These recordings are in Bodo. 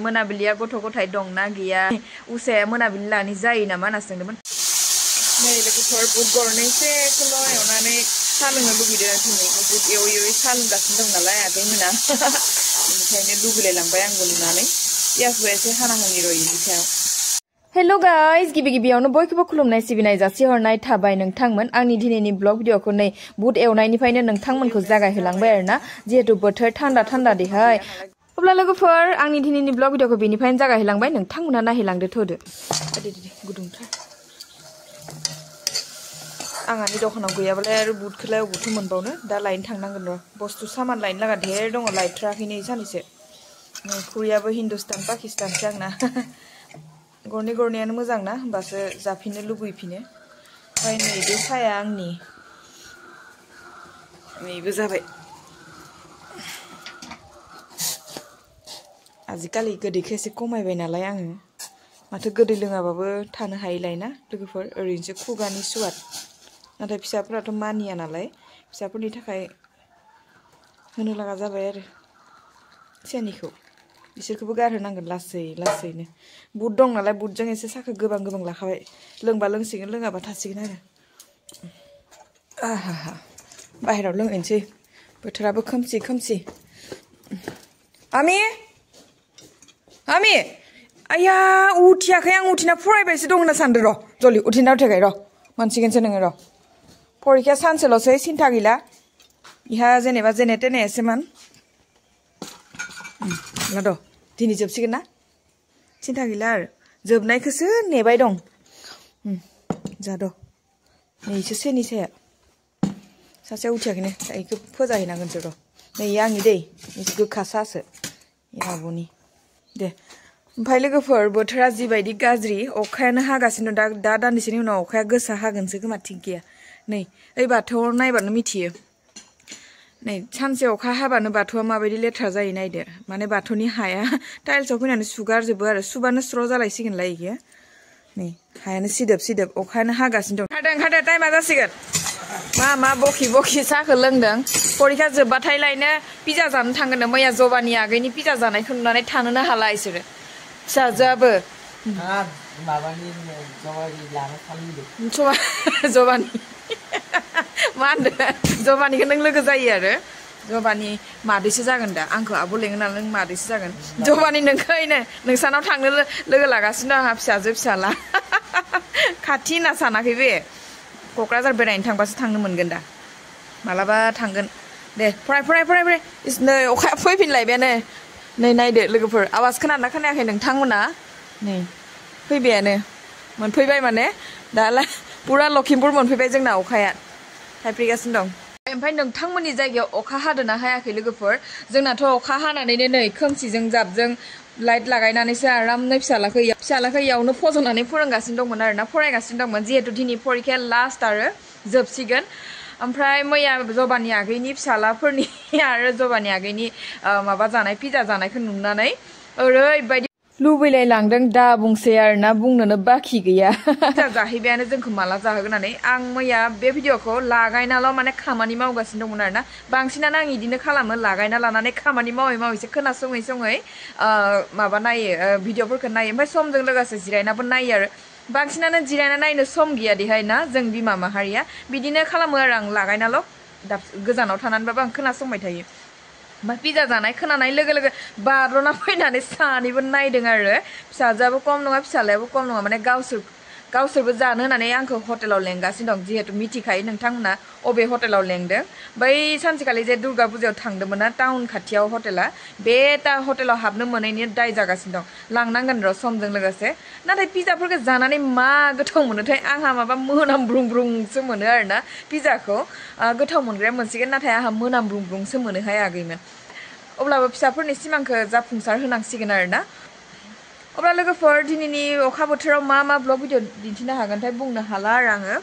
मोनाबिलिया गथ' गथाय दं ना गैया उसाया मोनाबिलि लानि जायो नामा होनना सोंदोंमोन नै लोगोफोर बुट गरनैसोखौल' एवनानै साहा लोंनो लुगैदों दिनै बुट एवै एवै साहा लोंगासिनो दं नालाय आगैमोना बेनिखायनो लुगैलायलांबाय आंबो नुनानै पियासबो एसे हाना होनि र' इनि सायाव हेलो गाइस गिबियावनो बयखौबो खुलुमनाय सिबिनाय जासिहरनाय थाबाय नोंथांमोन आंनि दिनैनि ब्लग भिडिअखौ नै बुट एवनायनिफ्रायनो नोंथांमोनखौ जागायहोलांबाय आरोना जिहेतु बोथोर थान्दा देहाय अब्ला लोगोफोर आंनि दिनैनि ब्लग भिडिअखौ बेनिफ्रायनो जागायहोलांबाय नोंथांमोना नायहोलांदो थोदो गुदुंथार आंहानि दखानाव गैयाबालाय आरो बुटखौलाय अबावथो मोनबावनो दा लायनो थांनांगोन र' बुस्थु सामान लायनो लागा ढेर दङ लायथ्राखैनो सानैसो खुरैयाबो हिन्दुस्तान पाकिस्तानसो आंना गरनै गरनैयानो मोजां ना होमबासो जाफिननो लुबैफिनो ओमफ्राय नै बे साया आंनि नैबो जाबाय आजिखालि गोदैखौ एसे खमायबाय नालाय आङो माथो गोदै लोङाबाबो थानो हायैलाय ना लोगोफोर ओरैनोसो खुगानि सुवाद नाथाय फिसाफोराथ' मानिया नालाय फिसाफोरनि थाखाय होनो लागा जाबाय आरो सेनिखौ बिसोरखौबो गारहोनांगोन लासैनो बुट दं नालाय बुटजों एसे साखो गोबां लाखाबाय लोंबा लोंसिगोन लोङाबा थासिगोन आरो आहा बाहेराव लोंहैनोसै बोथोराबो खोमसि आमि आया उथियाखै आं उथिना फरायबायसो दं होनना सानदो र' जलि उथिना उथायाखै र' मोनसिगोनसो नोङो र' फरिखाया सानसेल'सै सिन्था गैला इहा जेनेबा जेने तेने एसेमान द' दिनै जोबसिगोन ना सिन्था गैला आरो जोबनायखौसो नेबाय दं जा द' नैसो सेनि साया सासेया उथियाखैनो इखौ फोजाहैनांगोनसो र' नै आंनि दै गोखा सासो आब'नि दे ओमफ्राय लोगोफोर बोथोरा जिबायदि गाज्रि अखायानो हागासिनो दा दान्दिसेनि उनाव अखाया गोसा हागोनसो खोमा थिग गैया नै ओइ बाथौआव नायबानो मिथियो नै सानसे अखा हाबानो बाथौआ माबायदि लेथ्रा जायो नायदो माने बाथौनि हाया टाइल्सआव फैनानै सुगारजोबो आरो सुबानो स्र' जालायसिगोनलाय इयो नै हायानो सिदोब अखायानो हागासिनो दं ओंखारदो टाइमा जासिगोन मा बखि साहाखौ लोंदों फरिखा जोबबाथाय लायनो पिजा जानो थांगोन मैया जबानि आगैनि पिजा जानायखौ नुनानै थानोनो हाला इसोरो फिसाजोआबो जबानि मा होनदों जबानिखौ नों लोगो जायो आरो जबानि मादैसो जागोन दा आंखौ आब' लेङो नालाय नों मादैसो जागोन जबानि नोंखौनो नोंसानाव थांनो लोगो लागासिनो दं आंहा फिसाजो फिसाला खाथि होनना सानाखै बे क'क्राझार बेरायनो थांबासो थांनो मोनगोन दा मालाबा थांगोन दे फराय नै अखाया फैफिनलायबायानो नै नायदो लोगोफोर आवाज खोनादोंना खोनायाखै नोंथांमोना नै फैबायानो मोनफैबाय माने दालाय पुरा लखिमपुर मोनफैबाय जोंना अखाया थाइफ्रिगासिनो दं ओमफ्राय नोंथांमोननि जायगायाव अखा हादोंना हायाखै लोगोफोर जोंनाथ' अखा हानानैनो नै खोमसिजों जाबजों लाइट लागायनानैसो आरामनो फिसालाखौ इयावनो फज'नानै फोरोंगासिनो दंमोन आरोना फरायगासिनो दंमोन जिहेतु दिनै फरिखाया लास्ट आरो जोबसिगोन ओमफ्राय मैया जबानि आगैनि फिसालाफोरनि आरो जबानि आगैनि माबा जानाय पिजा जानायखौ नुनानै ओरैबायदि लुबैलाय लांदों दा बुंसै आरोना बुंनोनो बाखि गैया पिजा जाहैबायानो जोंखौ माला जाहोगोन होननानै आं मैया बे भिडिअखौ लागायनाल' माने खामानि मावगासिनो दंमोन आरोना बांसिनानो आं इदिनो खालामो लागायना लानानै खामानि मावैसो खोनासङै माबा नायो भिडिअफोरखौ नायो ओमफ्राय समजों लोगोसे जिरायनाबो नायो आरो बांसिनानो जिरायना नायनो सम गैया देहाय ना जों बिमा माहारिया बिदिनो खालामो आरो आं लागायनाल' गोजानाव थानानैबाबो आं खोनासंबाय थायो ओमफ्राय पिजा जानाय खोनानाय लोगो लोगो बारल'ना फैनानै सानैबो नायदों आरो फिसाजोआबो खम नङा फिसालायाबो खम नङा माने गावसोरबो जानो होननानै आंखौ हटेलाव लेंगासिनो दं जिहेतु मिथिखायो नोंथांमोना अबे हटेलाव लेंदों बै सानसेखालि जे दुर्गा पुजायाव थांदोंमोन ना टाउन खाथियाव हटेला बे हटेलाव हाबनो मोनैनि दाय जागासिनो दं लांनांगोन र' समजों लोगोसे नाथाय पिजाफोरखौ जानानै मा गोथाव मोनोथाय आंहा माबा मोनामब्रुंब्रुंसो मोनो आरोना पिजाखौ गोथाव मोनग्राया मोनसिगोन नाथाय आंहा मोनामब्रुंब्रुंसो मोनोहाय आगैमोन अब्लाबो फिसाफोरनि सिमांखौ जाफुंसार होनांसिगोन आरोना अब्ला लोगोफोर दिनैनि अखा बोथोराव मा ब्लग भिडिअ दिन्थिनो हागोनथाय बुंनो हाला आरो आङो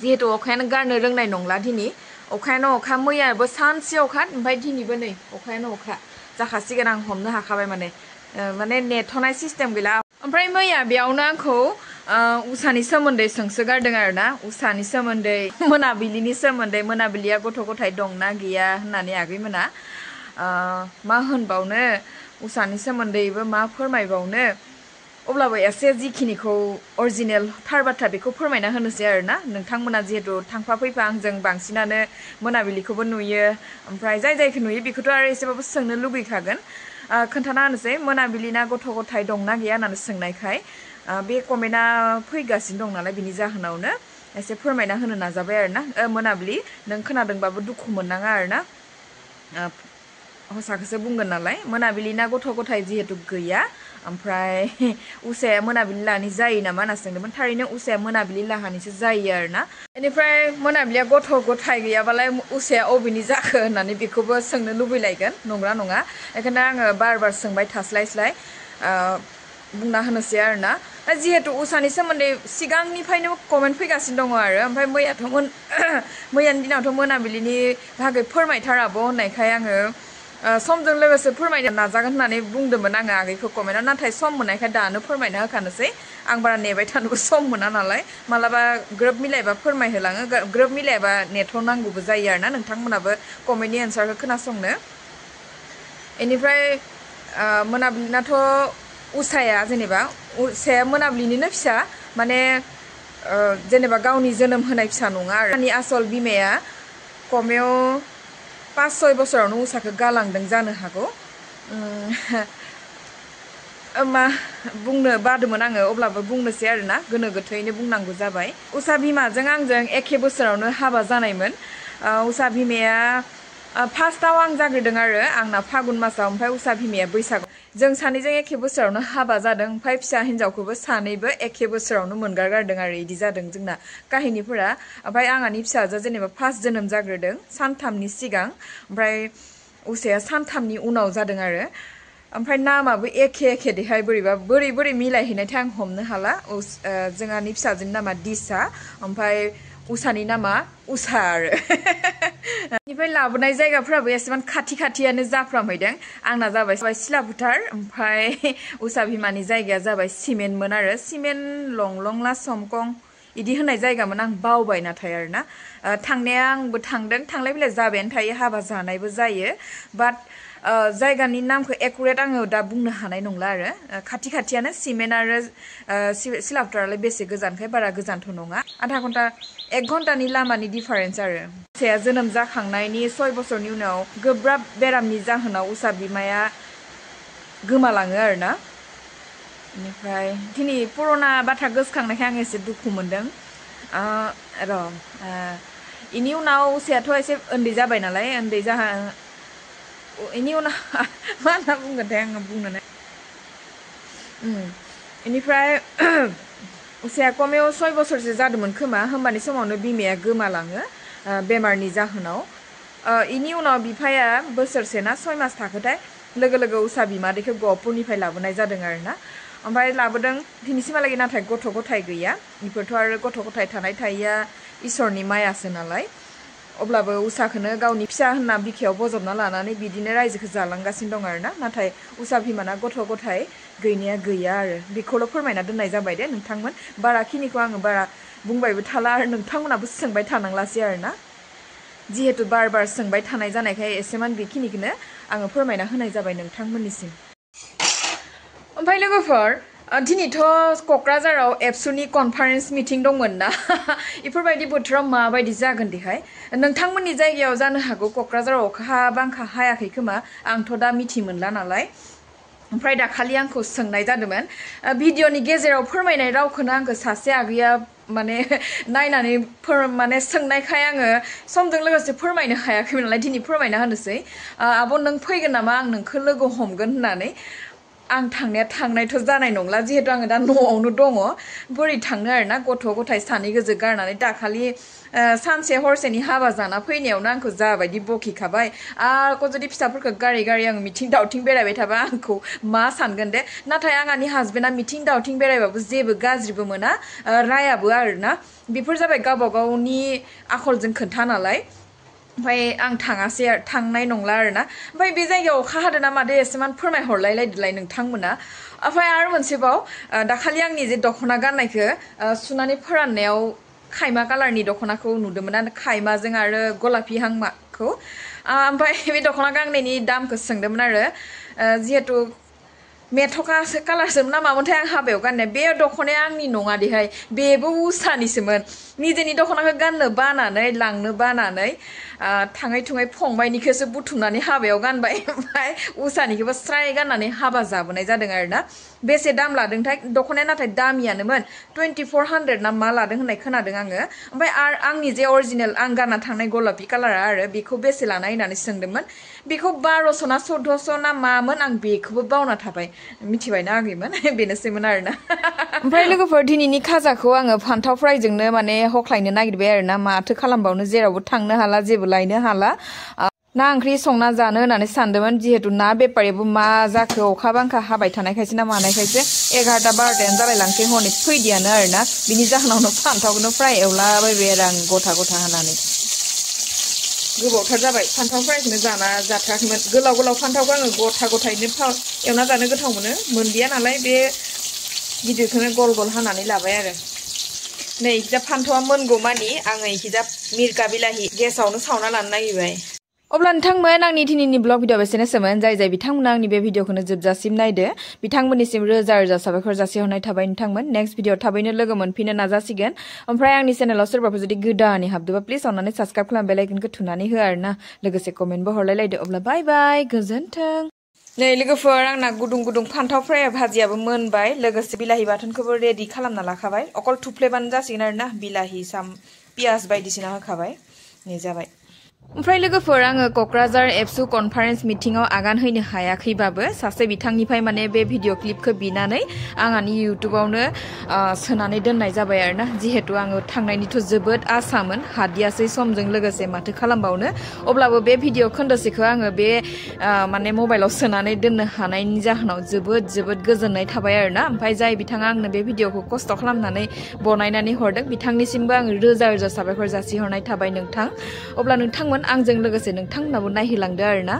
जिहेतु अखायानो गारनो रोंनाय नंला दिनै अखायानो अखा मैयाबो सानसे अखा ओमफ्राय दिनैबो नै अखायानो अखा जाखासिगोन आं हमनो हाखाबाय माने नेथ'नाय सिस्टेम गैला ओमफ्राय मैया बेयावनो आंखौ उसानि सोमोन्दै सोंसोगारदों आरोना उसानि सोमोन्दै मोनाबिलिनि सोमोन्दै मोनाबिलिया गथ' गथाय दंना गैया होननानै आगैमोना मा होनबावनो उसानि सोमोन्दैबो मा फोरमायबावनो अब्लाबो एसे जिखिनिखौ अरिजिनेल थार बाथ्रा बेखौ फोरमायना होनोसै आरोना नोंथांमोना जिहेतु थांफा फैफा आंजों बांसिनानो मोनाबिलिखौबो नुयो ओमफ्राय जाय जायखौ नुयो बेखौथ' आरो एसेबाबो सोंनो लुगैखागोन खोन्थाना होनोसै मोनाबिलिना गथ' गथाय दंना गैया होननानै सोंनायखाय बे कमेन्टआ फैगासिनो दं नालाय बिनि जाहोनावनो एसे फोरमायना होनो नाजाबाय आरोना मोनाबिलि नों खोनादोंबाबो दुखु मोननाङा आरोना हसाखौसो बुंगोन नालाय मोनाबिलिना गथ' गथाय जिहेतु गैया ओमफ्राय उसाया मोनाबिलि लाहानि जायो नामा होनना सोंदोंमोन थारैनो उसाया मोनाबिलि लाहानिसो जायो आरोना बेनिफ्राय मोनाबिलिया गथ' गथाय गैयाबालाय उसाया अबेनि जाखो होननानै बेखौबो सोंनो लुबैलायगोन नंगौना नङा बेखायनो आङो बार बार सोंबाय थास्लायस्लाय बुंना होनोसै आरोना जिहेतु उसानि सोमोन्दै सिगांनिफ्रायनो कमेन्ट फैगासिनो दङ आरो ओमफ्राय मैयानि दिनावथ' मोनाबिलिनि बागै फोरमायथाराबो होननायखाय आङो समजों लोगोसे फोरमायनो नाजागोन होननानै बुंदोंमोन आङो आगैखौ कमेन्टआव नाथाय सम मोननायखाय दानो फोरमायना होखानोसै आं बारा नेबाय थानोबो सम मोना नालाय मालाबा ग्रोब मिलायबा फोरमायहोलाङो ग्रोब मिलायबा नेटवर्क नांगौबो जायो आरोना नोंथांमोनाबो कमेन्टनि एन्सारखौ खोनासंनो बेनिफ्राय मोनाबिलिनाथ' उसाया जेनेबा उसाया मोनाबिलिनिनो फिसा माने जेनेबा गावनि जोनोम होनाय फिसा नङा आरो आंनि आसल बिमाया कमेयाव 5-6 बोसोरावनो उसाखौ गालांदों जानो हागौ मा बुंनो बादोंमोन आङो अब्लाबो बुंनोसै आरोना गोनो गोथोयैनो बुंनांगौ जाबाय उसा बिमाजों आंजों एखे बोसोरावनो हाबा जानायमोन उसा बिमाया फार्स्टआव आं जाग्रोदों आरो आंना फागुन मासाव ओमफ्राय उसा बिमाया बैसाग जों सानैजों एखे बोसोरावनो हाबा जादों ओमफ्राय फिसा हिन्जावखौबो सानैबो एखे बोसोरावनो मोनगारगारदों आरो बिदि जादों जोंना काहिनिफोरा ओमफ्राय आंहानि फिसाजोआ जेनेबा फार्स्ट जोनोम जाग्रोदों सानथामनि सिगां ओमफ्राय उसाया सानथामनि उनाव जादों आरो ओमफ्राय नामाबो एखे देहाय बोरै मिलायहैनायथाय आं हमनो हाला जोंहानि फिसाजोनि नामा दिसा ओमफ्राय उसानि नामा उसा आरो बेनिफ्राय लाबोनाय जायगाफोराबो एसेबां खाथियानो जाफ्रामहैदों आंना जाबाय सिलाफोथार ओमफ्राय उसा बिमानि जायगाया जाबाय सिमेन्टमोन आरो सिमेन्ट लंला समकं इदि होननाय जायगामोन आं बावबाय नाथाय आरोना थांनाया आंबो थांदों थांलाय फैलाय जाबायानो थायो हाबा जानायबो जायो बाट जायगानि नामखौ एकुरेट आङो दा बुंनो हानाय नंला आरो खाथियानो सिमेन्ट आरो सिलाफोथारालाय बेसे गोजानखाय बारा गोजानथ' नङा आधा घन्टा 1 घन्टानि लामानि डिफारेन्स आरो उसाया जोनोम जाखांनायनि 6 बोसोरनि उनाव गोब्राब बेरामनि जाहोनाव उसा बिमाया गोमालाङो आरोना बेनिफ्राय दिनै पुराना बाथ्रा गोसोखांनायखाय आं एसे दुखु मोनदों इनि उनाव उसायाथ' एसे उन्दै जाबाय नालाय उन्दै इनि उनाव मा होनना बुंगोनथाय आङो बुंनो बेनिफ्राय उसाया कमेयाव 6 बोसोरसो जादोंमोन खोमा होमबानि समावनो बिमाया गोमालाङो बेमारनि जाहोनाव इनि उनाव बिफाया बोसोरसेना 6 मास थाखोथाय लोगो उसा बिमादैखौ गहपुरनिफ्राय लाबोनाय जादों आरोना ओमफ्राय लाबोदों दिनैसिमहालागै नाथाय गथ' गथाय गैया बेफोरथ' आरो गथ' गथाय थानाया इसोरनि मायासो नालाय अब्लाबो उसाखौनो गावनि फिसा होनना बिखायाव बजबना लानानै बिदिनो रायजोखौ जालांगासिनो दं आरोना नाथाय उसा बिमाना गथ' गथाय गैनाया गैया आरो बेखौल' फोरमायना दोननाय जाबाय दे नोंथांमोन बाराखिनिखौ आङो बारा बुंबायबो थाला आरो नोंथांमोनाबो सोंबाय थानांलासै आरोना जिहेतु बार सोंबाय थानाय जानायखाय एसेमान बेखिनिखौनो आङो फोरमायना होनाय जाबाय नोंथांमोननिसिम ओमफ्राय लोगोफोर दिनैथ' क'क्राझाराव एबसुनि कनफारेन्स मिटिं दंमोन ना बेफोरबायदि बोथोराव माबायदि जागोन देहाय नोंथांमोननि जायगायाव जानो हागौ क'क्राझाराव अखा बांखा हायाखै खोमा आंथ' दा मिथि मोनला नालाय ओमफ्राय दाखालि आंखौ सोंनाय जादोंमोन भिडिअनि गेजेराव फोरमायनाय रावखौनो आंखौ सासे आगैया माने नायनानै माने सोंनायखाय आङो समजों लोगोसे फोरमायनो हायाखैमोन नालाय दिनै फोरमायना होनोसै आब' नों फैगोन नामा आं नोंखौ लोगो हमगोन होननानै आं थांनायथ' जानाय नंला जिहेतु आङो दा न'आवनो दङ बोरै थांनो आरोना गथ' गथाय सानै गोजो गारनानै दाखालि सानसे हरसेनि हाबा जाना फैनायावनो आंखौ जाबायदि बखिखाबाय आरो जुदि फिसाफोरखौ गारि आङो मिथिं दावथिं बेरायबाय थाबा आंखौ मा सानगोन दे नाथाय आंहानि हासबेन्डआ मिथिं दावथिं बेरायबाबो जेबो गाज्रिबो मोना रायाबो आरोना बेफोर जाबाय गावबा गावनि आखलजों खोन्था नालाय ओमफ्राय आं थाङासै आरो थांनाय नंला आरोना ओमफ्राय बे जायगायाव अखा हादों ना मादो एसेमान फोरमायहरलायलायदोलाय नोंथांमोना ओमफ्राय आरो मोनसेबाव दाखालि आंनि जे दख'ना गाननायखौ सुनानै फोराननायाव खायमा कालारनि दख'नाखौ नुदोंमोन आरो खायमाजों आरो गलापि हांमाखौ ओमफ्राय बे दख'ना गांनायनि दामखौ सोंदोंमोन आरो जिहेतु मेथ'का कालारसोमोन ना मामोनथाय आं हाबायाव गाननाय बे दख'नाया आंनि नङा देहाय बेबो उसानिसोमोन निजेनि दख'नाखौ गाननो बानानै लांनो बानानै थाङै थुङै फंबायनिखौसो बुथुमनानै हाबायाव गानबाय ओमफ्राय उसानिखौबो स्राय गाननानै हाबा जाबोनाय जादों आरोना बेसे दाम लादोंथाय दख'नाया नाथाय दामियानोमोन 2400 ना मा लादों होननाय खोनादों आङो ओमफ्राय आंनि जे अरिजिनेल आं गानना थांनाय गलापि कालारा आरो बेखौ बेसे लानाय होननानै सोंदोंमोन बेखौ 1200 ना 1400 ना मामोन आं बेखौबो बावना थाबाय मिथिबायना आगैमोन बेनोसैमोन आरोना ओमफ्राय लोगोफोर दिनैनि खाजाखौ आङो फान्थाव फ्रायजोंनो माने हख्लायनो नागिरबाय आरोना माथो खालामबावनो जेरावबो थांनो हाला जेबो लायनो हाला ना ओंख्रि संना जानो होननानै सानदोंमोन जिहेतु ना बेपारियाबो मा जाखो अखा बांखा हाबाय थानायखायसो ना मानायखायसो 11टा 12टायानो जालायलांसै हनै फैदियानो आरोना बिनि जाहोनावनो फान्थावखौनो फ्राय एवलाबायबाय आरो आं गथा गथा होनानै गोबावथार जाबाय फान्थाव फ्रायखौनो जाथाराखैमोन गोलाव गोलाव फान्थावखौ आङो गथा गथायैनो एवना जानो गोथाव मोनो मोनदिया नालाय बे गिदिरखौनो गल गल हानानै लाबाय आरो नै इखिजा फान्थावा मोनगौ मानि आङो इखिजा मिरका बिलाहि गेसावनो सावना लानो नागिरबाय अब्ला नोंथांमोन आंनि दिनैनि ब्लग भिडिअ एसेनोसोमोन जाय बिथांमोना आंनि बे भिडिअखौनो जोबजासिम नायदो बिथांमोननिसिम रोजा रोजा साबायखर जासिहरनाय थाबाय नोंथांमोन नेक्स्ट भिडिअ थाबैनो लोगो मोनफिननो नाजासिगोन ओमफ्राय आंनि चेनेलाव सोरबाफोर जुदि गोदानै हाबदोबा प्लिज अन्नानै साबस्क्राइब खालाम बेल आइकनखौ थुनानै हो आरोना लोगोसे कमेन्टबो हरलायलायदो अब्ला बाय बाय गोजोन्थों नै लोगोफोर आंना गुदुं गुदुं फान्थाव फ्राय भाजियाबो मोनबाय लोगोसे बिलाहि बाथोनखौबो रेडि खालामना लाखाबाय अकल थुफ्लेबानो जासिगोन आरोना बिलाहि पियाज बायदिसिना होखाबाय नै जाबाय ओमफ्राय लोगोफोर आङो कक्राझार एबसु कनफारेन्स मिटिंआव आगान होनो हायाखैबाबो सासे बिथांनिफ्राय माने बे भिडिअ क्लिपखौ बिनानै आंहानि इउटुबावनो सोनानै दोननाय जाबाय आरोना जिहेतु आङो थांनायनिथ' जोबोद आसामोन हादियासै समजों लोगोसे माथो खालामबावनो अब्लाबो बे भिडिअ खोन्दोसेखौ आङो बे माने मबाइलाव सोनानै दोननो हानायनि जाहोनाव जोबोद गोजोननाय थाबाय आरोना ओमफ्राय जाय बिथाङा आंनो बे भिडिअखौ खस्थ' खालामनानै बनायनानै हरदों बिथांनिसिमबो आङो रोजा रोजा साबायखर जासिहरनाय थाबाय नोंथां अब्ला नोंथांमोन आंजों लोगोसे नोंथांमोनाबो नायहोलांदो आरोना